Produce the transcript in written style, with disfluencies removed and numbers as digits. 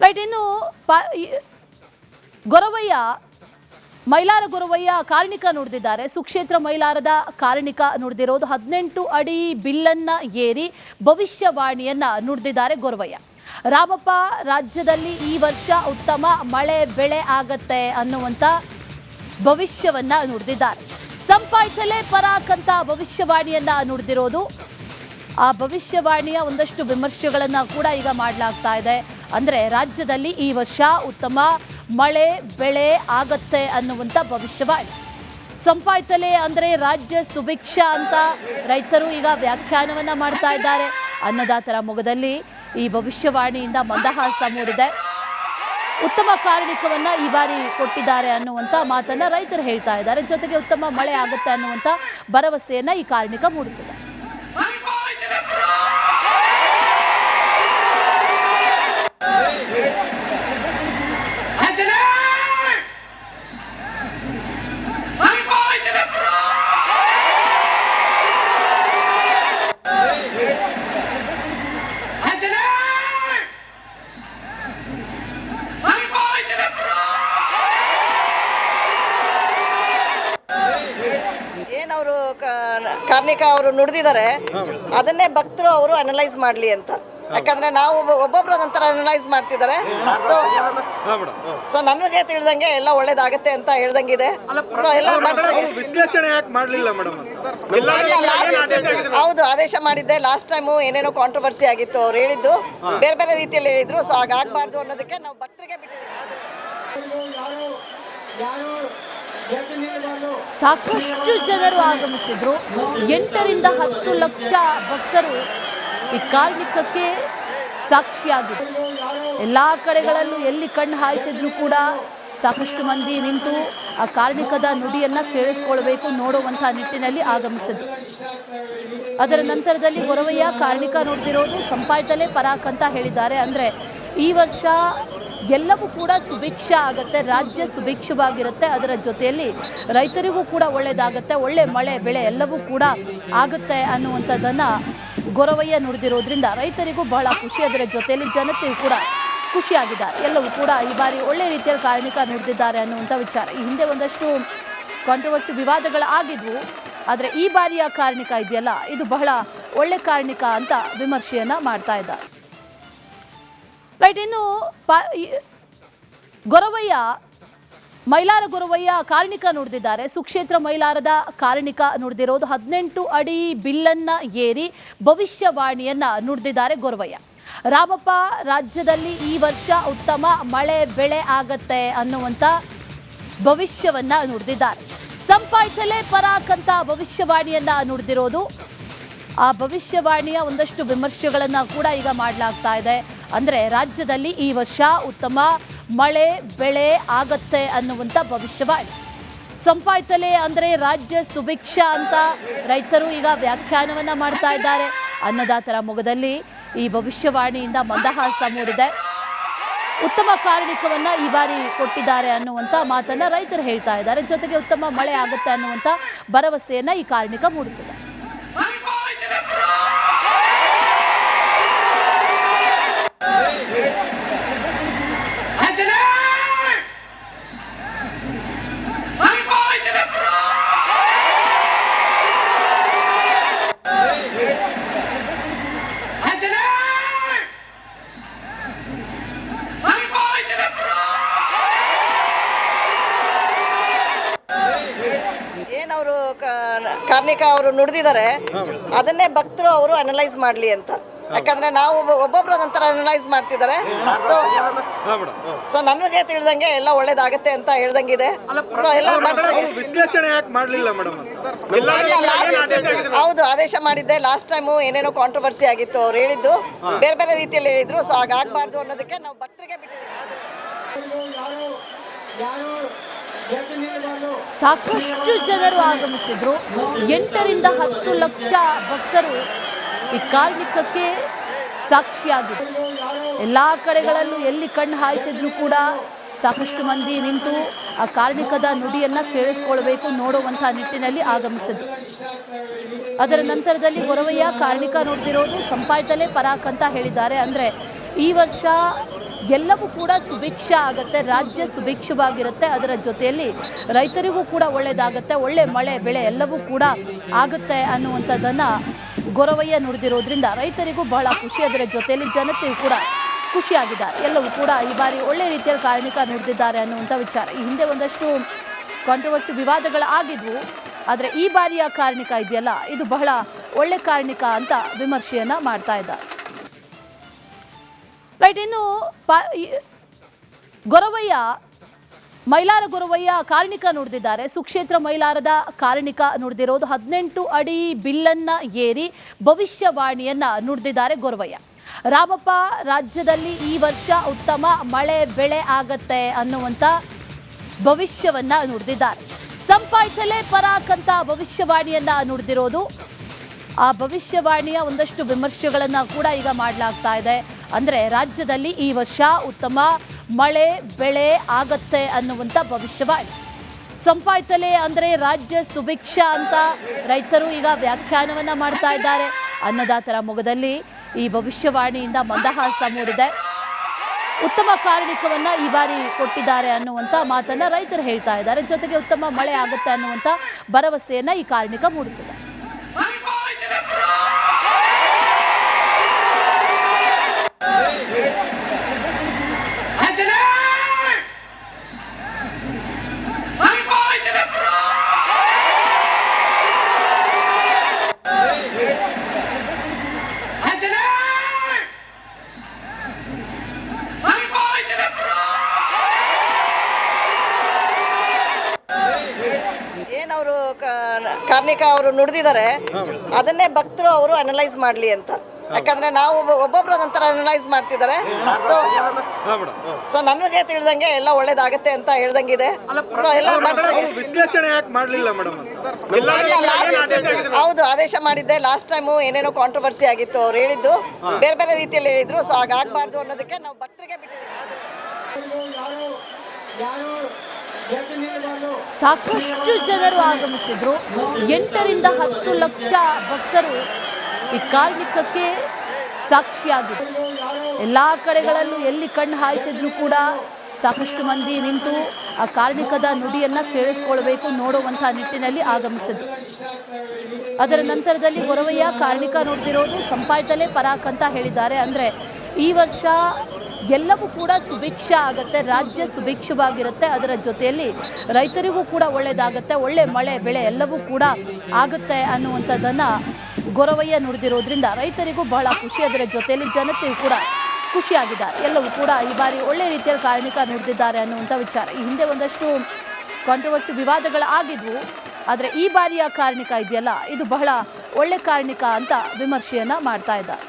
Right. ಇನ್ನು ಗೊರವಯ್ಯ ಮೈಲಾರ ಗೊರವಯ್ಯ ಕಾರ್ಣಿಕ ನುಡಿದಿದ್ದಾರೆ. ಸುಕ್ಷೇತ್ರ ಮೈಲಾರದ ಕಾರ್ಣಿಕ ನುಡಿದಿರೋದು 18 ಅಡಿ ಬಿಲ್ಲನ್ನ ಏರಿ ಭವಿಷ್ಯವಾಣಿಯನ್ನ ನುಡಿದಿದ್ದಾರೆ ಗೊರವಯ್ಯ. ರಾಮಪ್ಪ, ರಾಜ್ಯದಲ್ಲಿ ಈ ವರ್ಷ ಉತ್ತಮ ಮಳೆ ಬೆಳೆ ಆಗತ್ತೆ ಅನ್ನುವಂಥ ಭವಿಷ್ಯವನ್ನ ನುಡಿದಿದ್ದಾರೆ. ಸಂಪಾಯ್ತಲೇ ಪರಾಕಂತ ಭವಿಷ್ಯವಾಣಿಯನ್ನ ನುಡಿದಿರೋದು. ಆ ಭವಿಷ್ಯವಾಣಿಯ ಒಂದಷ್ಟು ವಿಮರ್ಶೆಗಳನ್ನ ಕೂಡ ಈಗ ಮಾಡಲಾಗ್ತಾ ಇದೆ. ಅಂದರೆ ರಾಜ್ಯದಲ್ಲಿ ಈ ವರ್ಷ ಉತ್ತಮ ಮಳೆ ಬೆಳೆ ಆಗತ್ತೆ ಅನ್ನುವಂಥ ಭವಿಷ್ಯವಾಣಿ. ಸಂಪಾಯ್ತಲೆ ಅಂದರೆ ರಾಜ್ಯ ಸುಭಿಕ್ಷ ಅಂತ ರೈತರು ಈಗ ವ್ಯಾಖ್ಯಾನವನ್ನ ಮಾಡ್ತಾ ಇದ್ದಾರೆ. ಅನ್ನದಾತರ ಮೊಗದಲ್ಲಿ ಈ ಭವಿಷ್ಯವಾಣಿಯಿಂದ ಮಂದಹಾಸ ಮೂಡಿದೆ. ಉತ್ತಮ ಕಾರ್ಣಿಕವನ್ನ ಈ ಬಾರಿ ಕೊಟ್ಟಿದ್ದಾರೆ ಅನ್ನುವಂಥ ಮಾತನ್ನ ರೈತರು ಹೇಳ್ತಾ ಇದ್ದಾರೆ. ಜೊತೆಗೆ ಉತ್ತಮ ಮಳೆ ಆಗುತ್ತೆ ಅನ್ನುವಂಥ ಭರವಸೆಯನ್ನ ಈ ಕಾರ್ಣಿಕ ಮೂಡಿಸಿದೆ. ಏನವರು ಕಾರ್ಣಿಕ ಅವರು ನುಡಿದಿದ್ದಾರೆ ಅದನ್ನೇ ಭಕ್ತರು ಅವರು ಅನಲೈಸ್ ಮಾಡಲಿ ಅಂತ. ಯಾಕಂದ್ರೆ ನಾವು ಒಬ್ಬೊಬ್ರು ಒಂಥರ ಅನಲೈಸ್ ಮಾಡ್ತಿದ್ದಾರೆ. ಸೊ ನನಗೆ ತಿಳಿದಂಗೆ ಎಲ್ಲ ಒಳ್ಳೇದಾಗತ್ತೆ ಅಂತ ಹೇಳ್ದಂಗಿದೆ. ಸೊ ಎಲ್ಲ ವಿಶ್ಲೇಷಣೆ ಯಾಕೆ ಮಾಡಲಿಲ್ಲ ಮೇಡಮ್? ಹೌದು, ಆದೇಶ ಮಾಡಿದ್ದೆ. ಲಾಸ್ಟ್ ಟೈಮು ಏನೇನೋ ಕಾಂಟ್ರವರ್ಸಿ ಆಗಿತ್ತು. ಅವ್ರು ಹೇಳಿದ್ದು ಬೇರೆ ಬೇರೆ ರೀತಿಯಲ್ಲಿ ಹೇಳಿದ್ರು. ಸೊ ಹಾಗಾಗಬಾರ್ದು ಅನ್ನೋದಕ್ಕೆ ನಾವು ಭಕ್ತರಿಗೆ ಬಿಟ್ಟಿದ್ದೀವಿ. ಸಾಕಷ್ಟು ಜನರು ಆಗಮಿಸಿದ್ರು. 8 ರಿಂದ 10 ಲಕ್ಷ ಭಕ್ತರು ಈ ಕಾರ್ಣಿಕಕ್ಕೆ ಸಾಕ್ಷಿಯಾಗಿದ್ರು. ಎಲ್ಲ ಕಡೆಗಳಲ್ಲೂ ಎಲ್ಲಿ ಕಣ್ಣು ಹಾಯಿಸಿದ್ರು ಕೂಡ ಸಾಕಷ್ಟು ಮಂದಿ ನಿಂತು ಆ ಕಾರ್ಣಿಕದ ನುಡಿಯನ್ನ ಕೇಳಿಸ್ಕೊಳ್ಬೇಕು ನೋಡುವಂಥ ನಿಟ್ಟಿನಲ್ಲಿ ಆಗಮಿಸಿದ್ರು. ಅದರ ನಂತರದಲ್ಲಿ ಗೊರವಯ್ಯ ಕಾರ್ಣಿಕ ನುಡಿದಿರೋದು ಸಂಪಾಯ್ತಲೇ ಪರಾಕ್ ಅಂತ ಹೇಳಿದ್ದಾರೆ. ಅಂದರೆ ಈ ವರ್ಷ ಎಲ್ಲವೂ ಕೂಡ ಸುಭಿಕ್ಷ ಆಗುತ್ತೆ, ರಾಜ್ಯ ಸುಭಿಕ್ಷವಾಗಿರುತ್ತೆ. ಅದರ ಜೊತೆಯಲ್ಲಿ ರೈತರಿಗೂ ಕೂಡ ಒಳ್ಳೆಯದಾಗುತ್ತೆ, ಒಳ್ಳೆ ಮಳೆ ಬೆಳೆ ಎಲ್ಲವೂ ಕೂಡ ಆಗುತ್ತೆ ಅನ್ನುವಂಥದ್ದನ್ನು ಗೊರವಯ್ಯ ನುಡಿದಿರೋದ್ರಿಂದ ರೈತರಿಗೂ ಬಹಳ ಖುಷಿ. ಅದರ ಜೊತೆಯಲ್ಲಿ ಜನತೆಯೂ ಕೂಡ ಖುಷಿಯಾಗಿದ್ದಾರೆ. ಎಲ್ಲವೂ ಕೂಡ ಈ ಬಾರಿ ಒಳ್ಳೆ ರೀತಿಯಲ್ಲಿ ಕಾರ್ಣಿಕ ನುಡಿದಿದ್ದಾರೆ ಅನ್ನುವಂಥ ವಿಚಾರ. ಈ ಹಿಂದೆ ಒಂದಷ್ಟು ಕಾಂಟ್ರವರ್ಸಿ ವಿವಾದಗಳು ಆಗಿದ್ವು. ಆದರೆ ಈ ಬಾರಿಯ ಕಾರ್ಣಿಕ ಇದೆಯಲ್ಲ, ಇದು ಬಹಳ ಒಳ್ಳೆ ಕಾರ್ಣಿಕ ಅಂತ ವಿಮರ್ಶೆಯನ್ನು ಮಾಡ್ತಾ ಇದ್ದಾರೆ. ರೈಟ್. ಇನ್ನು ಗೊರವಯ್ಯ ಮೈಲಾರ ಗೊರವಯ್ಯ ಕಾರ್ಣಿಕ ನುಡಿದಿದ್ದಾರೆ. ಸುಕ್ಷೇತ್ರ ಮೈಲಾರದ ಕಾರ್ಣಿಕ ನುಡಿದಿರೋದು 18 ಅಡಿ ಬಿಲ್ಲನ್ನ ಏರಿ ಭವಿಷ್ಯವಾಣಿಯನ್ನ ನುಡಿದಿದ್ದಾರೆ ಗೊರವಯ್ಯ. ರಾಮಪ್ಪ, ರಾಜ್ಯದಲ್ಲಿ ಈ ವರ್ಷ ಉತ್ತಮ ಮಳೆ ಬೆಳೆ ಆಗತ್ತೆ ಅನ್ನುವಂಥ ಭವಿಷ್ಯವನ್ನ ನುಡಿದಿದ್ದಾರೆ. ಸಂಪಾಯ್ತಲೇ ಪರಾಕಂತ ಭವಿಷ್ಯವಾಣಿಯನ್ನ ನುಡಿದಿರೋದು. ಆ ಭವಿಷ್ಯವಾಣಿಯ ಒಂದಷ್ಟು ವಿಮರ್ಶೆಗಳನ್ನ ಕೂಡ ಈಗ ಮಾಡಲಾಗ್ತಾ ಇದೆ. ಅಂದರೆ ರಾಜ್ಯದಲ್ಲಿ ಈ ವರ್ಷ ಉತ್ತಮ ಮಳೆ ಬೆಳೆ ಆಗತ್ತೆ ಅನ್ನುವಂಥ ಭವಿಷ್ಯವಾಣಿ. ಸಂಪಾಯ್ತಲೆ ಅಂದರೆ ರಾಜ್ಯ ಸುಭಿಕ್ಷ ಅಂತ ರೈತರು ಈಗ ವ್ಯಾಖ್ಯಾನವನ್ನ ಮಾಡ್ತಾ ಇದ್ದಾರೆ. ಅನ್ನದಾತರ ಮೊಗದಲ್ಲಿ ಈ ಭವಿಷ್ಯವಾಣಿಯಿಂದ ಮಂದಹಾಸ ಮೂಡಿದೆ. ಉತ್ತಮ ಕಾರ್ಣಿಕವನ್ನ ಈ ಬಾರಿ ಕೊಟ್ಟಿದ್ದಾರೆ ಅನ್ನುವಂಥ ಮಾತನ್ನ ರೈತರು ಹೇಳ್ತಾ ಇದ್ದಾರೆ. ಜೊತೆಗೆ ಉತ್ತಮ ಮಳೆ ಆಗುತ್ತೆ ಅನ್ನುವಂಥ ಭರವಸೆಯನ್ನ ಈ ಕಾರ್ಣಿಕ ಮೂಡಿಸಿದೆ. ಏನವರು ಕಾರ್ಣಿಕ ಅವರು ನುಡಿದಿದ್ದಾರೆ ಅದನ್ನೇ ಭಕ್ತರು ಅವರು ಅನಲೈಸ್ ಮಾಡಲಿ ಅಂತ. ಯಾಕಂದ್ರೆ ನಾವು ಒಬ್ಬೊಬ್ರು ಒಂಥರ ಅನಲೈಸ್ ಮಾಡ್ತಿದ್ದಾರೆ. ಸೊ ನನಗೆ ತಿಳಿದಂಗೆ ಎಲ್ಲ ಒಳ್ಳೇದಾಗತ್ತೆ ಅಂತ ಹೇಳ್ದಂಗಿದೆ. ಸೊ ಎಲ್ಲ ವಿಶ್ಲೇಷಣೆ ಯಾಕೆ ಮಾಡಲಿಲ್ಲ ಮೇಡಮ್? ಹೌದು, ಆದೇಶ ಮಾಡಿದ್ದೆ. ಲಾಸ್ಟ್ ಟೈಮು ಏನೇನೋ ಕಾಂಟ್ರವರ್ಸಿ ಆಗಿತ್ತು. ಅವ್ರು ಹೇಳಿದ್ದು ಬೇರೆ ಬೇರೆ ರೀತಿಯಲ್ಲಿ ಹೇಳಿದ್ರು. ಸೊ ಹಾಗಾಗಬಾರ್ದು ಅನ್ನೋದಕ್ಕೆ ನಾವು ಭಕ್ತರಿಗೆ ಬಿಟ್ಟಿದ್ದೀವಿ. ಸಾಕಷ್ಟು ಜನರು ಆಗಮಿಸಿದ್ರು. 8 ರಿಂದ 10 ಲಕ್ಷ ಭಕ್ತರು ಈ ಕಾರ್ಣಿಕಕ್ಕೆ ಸಾಕ್ಷಿಯಾಗಿದ್ರು. ಎಲ್ಲ ಕಡೆಗಳಲ್ಲೂ ಎಲ್ಲಿ ಕಣ್ಣು ಹಾಯಿಸಿದ್ರು ಕೂಡ ಸಾಕಷ್ಟು ಮಂದಿ ನಿಂತು ಆ ಕಾರ್ಣಿಕದ ನುಡಿಯನ್ನ ಕೇಳಿಸ್ಕೊಳ್ಬೇಕು ನೋಡುವಂಥ ನಿಟ್ಟಿನಲ್ಲಿ ಆಗಮಿಸಿದ್ರು. ಅದರ ನಂತರದಲ್ಲಿ ಗೊರವಯ್ಯ ಕಾರ್ಣಿಕ ನುಡಿದಿರೋದು ಸಂಪಾಯ್ತಲೇ ಪರಾಕ್ ಅಂತ ಹೇಳಿದ್ದಾರೆ. ಅಂದರೆ ಈ ವರ್ಷ ಎಲ್ಲವೂ ಕೂಡ ಸುಭಿಕ್ಷ ಆಗುತ್ತೆ, ರಾಜ್ಯ ಸುಭಿಕ್ಷವಾಗಿರುತ್ತೆ, ಅದರ ಜೊತೆಯಲ್ಲಿ ರೈತರಿಗೂ ಕೂಡ ಒಳ್ಳೆಯದಾಗುತ್ತೆ, ಒಳ್ಳೆ ಮಳೆ ಬೆಳೆ ಎಲ್ಲವೂ ಕೂಡ ಆಗುತ್ತೆ ಅನ್ನುವಂಥದ್ದನ್ನು ಗೊರವಯ್ಯ ನುಡಿದಿರೋದ್ರಿಂದ ರೈತರಿಗೂ ಬಹಳ ಖುಷಿ, ಅದರ ಜೊತೆಯಲ್ಲಿ ಜನತೆಯೂ ಕೂಡ ಖುಷಿಯಾಗಿದ್ದಾರೆ. ಎಲ್ಲವೂ ಕೂಡ ಈ ಬಾರಿ ಒಳ್ಳೆ ರೀತಿಯಲ್ಲಿ ಕಾರ್ಣಿಕ ನುಡಿದಿದ್ದಾರೆ ಅನ್ನುವಂಥ ವಿಚಾರ. ಈ ಹಿಂದೆ ಒಂದಷ್ಟು ಕಾಂಟ್ರವರ್ಸಿ ವಿವಾದಗಳು ಆಗಿದ್ವು, ಆದರೆ ಈ ಬಾರಿಯ ಕಾರ್ಣಿಕ ಇದೆಯಲ್ಲ ಇದು ಬಹಳ ಒಳ್ಳೆ ಕಾರ್ಣಿಕ ಅಂತ ವಿಮರ್ಶೆಯನ್ನು ಮಾಡ್ತಾ ಇದ್ದಾರೆ. ರೈಟ್, ಇನ್ನು ಗೊರವಯ್ಯ ಮೈಲಾರ ಗೊರವಯ್ಯ ಕಾರ್ಣಿಕ ನುಡಿದಿದ್ದಾರೆ. ಸುಕ್ಷೇತ್ರ ಮೈಲಾರದ ಕಾರ್ಣಿಕ ನುಡಿದಿರೋದು 18 ಅಡಿ ಬಿಲ್ಲನ್ನ ಏರಿ ಭವಿಷ್ಯವಾಣಿಯನ್ನ ನುಡಿದಿದ್ದಾರೆ ಗೊರವಯ್ಯ. ರಾಮಪ್ಪ, ರಾಜ್ಯದಲ್ಲಿ ಈ ವರ್ಷ ಉತ್ತಮ ಮಳೆ ಬೆಳೆ ಆಗತ್ತೆ ಅನ್ನುವಂಥ ಭವಿಷ್ಯವನ್ನ ನುಡಿದಿದ್ದಾರೆ. ಸಂಪಾಯ್ತಲೇ ಪರಾಕ್ ಅಂತ ಭವಿಷ್ಯವಾಣಿಯನ್ನ ನುಡಿದಿರೋದು. ಆ ಭವಿಷ್ಯವಾಣಿಯ ಒಂದಷ್ಟು ವಿಮರ್ಶೆಗಳನ್ನು ಕೂಡ ಈಗ ಮಾಡಲಾಗ್ತಾ ಇದೆ. ಅಂದರೆ ರಾಜ್ಯದಲ್ಲಿ ಈ ವರ್ಷ ಉತ್ತಮ ಮಳೆ ಬೆಳೆ ಆಗತ್ತೆ ಅನ್ನುವಂಥ ಭವಿಷ್ಯವಾಣಿ. ಸಂಪಾಯ್ತಲೆ ಅಂದರೆ ರಾಜ್ಯ ಸುಭಿಕ್ಷ ಅಂತ ರೈತರು ಈಗ ವ್ಯಾಖ್ಯಾನವನ್ನು ಮಾಡ್ತಾ ಇದ್ದಾರೆ. ಅನ್ನದಾತರ ಮೊಗದಲ್ಲಿ ಈ ಭವಿಷ್ಯವಾಣಿಯಿಂದ ಮಂದಹಾಸ ಮೂಡಿದೆ. ಉತ್ತಮ ಕಾರ್ಣಿಕವನ್ನು ಈ ಬಾರಿ ಕೊಟ್ಟಿದ್ದಾರೆ ಅನ್ನುವಂಥ ಮಾತನ್ನು ರೈತರು ಹೇಳ್ತಾ ಇದ್ದಾರೆ. ಜೊತೆಗೆ ಉತ್ತಮ ಮಳೆ ಆಗುತ್ತೆ ಅನ್ನುವಂಥ ಭರವಸೆಯನ್ನು ಈ ಕಾರ್ಣಿಕ ಮೂಡಿಸಿದೆ. ಏನವರು ಕಾರ್ಣಿಕ ಅವರು ನುಡಿದಿದ್ದಾರೆ ಅದನ್ನೇ ಭಕ್ತರು ಅವರು ಅನಲೈಸ್ ಮಾಡಲಿ ಅಂತ. ಯಾಕಂದ್ರೆ ನಾವು ಒಬ್ಬೊಬ್ರು ಒಂಥರ ಅನಲೈಸ್ ಮಾಡ್ತಿದ್ದಾರೆ. ಸೊ ನನಗೆ ತಿಳಿದಂಗೆ ಎಲ್ಲ ಒಳ್ಳೇದಾಗತ್ತೆ ಅಂತ ಹೇಳ್ದಂಗಿದೆ. ಸೊ ಎಲ್ಲ ವಿಶ್ಲೇಷಣೆ ಯಾಕೆ ಮಾಡಲಿಲ್ಲ ಮೇಡಮ್? ಹೌದು, ಆದೇಶ ಮಾಡಿದ್ದೆ. ಲಾಸ್ಟ್ ಟೈಮು ಏನೇನೋ ಕಾಂಟ್ರವರ್ಸಿ ಆಗಿತ್ತು, ಅವ್ರು ಹೇಳಿದ್ದು ಬೇರೆ ಬೇರೆ ರೀತಿಯಲ್ಲಿ ಹೇಳಿದ್ರು. ಸೊ ಹಾಗಾಗಬಾರ್ದು ಅನ್ನೋದಕ್ಕೆ ನಾವು ಭಕ್ತರಿಗೆ ಬಿಟ್ಟಿದ್ದೀವಿ. ಸಾಕಷ್ಟು ಜನರು ಆಗಮಿಸಿದ್ರು. 8 ರಿಂದ 10 ಲಕ್ಷ ಭಕ್ತರು ಈ ಕಾರ್ಣಿಕಕ್ಕೆ ಸಾಕ್ಷಿಯಾಗಿದ್ರು. ಎಲ್ಲ ಕಡೆಗಳಲ್ಲೂ ಎಲ್ಲಿ ಕಣ್ಣು ಹಾಯಿಸಿದ್ರು ಕೂಡ ಸಾಕಷ್ಟು ಮಂದಿ ನಿಂತು ಆ ಕಾರ್ಣಿಕದ ನುಡಿಯನ್ನು ಕೇಳಿಸ್ಕೊಳ್ಬೇಕು ನೋಡುವಂಥ ನಿಟ್ಟಿನಲ್ಲಿ ಆಗಮಿಸಿದ್ರು. ಅದರ ನಂತರದಲ್ಲಿ ಗೊರವಯ್ಯ ಕಾರ್ಣಿಕ ನುಡಿದಿರೋದು ಸಂಪಾಯ್ತಲೇ ಪರಾಕ್ ಅಂತ ಹೇಳಿದ್ದಾರೆ. ಅಂದರೆ ಈ ವರ್ಷ ಎಲ್ಲವೂ ಕೂಡ ಸುಭಿಕ್ಷ ಆಗುತ್ತೆ, ರಾಜ್ಯ ಸುಭಿಕ್ಷವಾಗಿರುತ್ತೆ, ಅದರ ಜೊತೆಯಲ್ಲಿ ರೈತರಿಗೂ ಕೂಡ ಒಳ್ಳೆಯದಾಗುತ್ತೆ, ಒಳ್ಳೆ ಮಳೆ ಬೆಳೆ ಎಲ್ಲವೂ ಕೂಡ ಆಗುತ್ತೆ ಅನ್ನುವಂಥದ್ದನ್ನು ಗೊರವಯ್ಯ ನುಡಿದಿರೋದ್ರಿಂದ ರೈತರಿಗೂ ಬಹಳ ಖುಷಿ, ಅದರ ಜೊತೆಯಲ್ಲಿ ಜನತೆಯೂ ಕೂಡ ಖುಷಿಯಾಗಿದ್ದಾರೆ. ಎಲ್ಲವೂ ಕೂಡ ಈ ಬಾರಿ ಒಳ್ಳೆ ರೀತಿಯಲ್ಲಿ ಕಾರ್ಣಿಕ ನುಡಿದಿದ್ದಾರೆ ಅನ್ನುವಂಥ ವಿಚಾರ. ಈ ಹಿಂದೆ ಒಂದಷ್ಟು ಕಾಂಟ್ರವರ್ಸಿ ವಿವಾದಗಳು ಆಗಿದ್ವು, ಆದರೆ ಈ ಬಾರಿಯ ಕಾರ್ಣಿಕ ಇದೆಯಲ್ಲ ಇದು ಬಹಳ ಒಳ್ಳೆ ಕಾರ್ಣಿಕ ಅಂತ ವಿಮರ್ಶೆಯನ್ನು ಮಾಡ್ತಾ ಇದ್ದಾರೆ.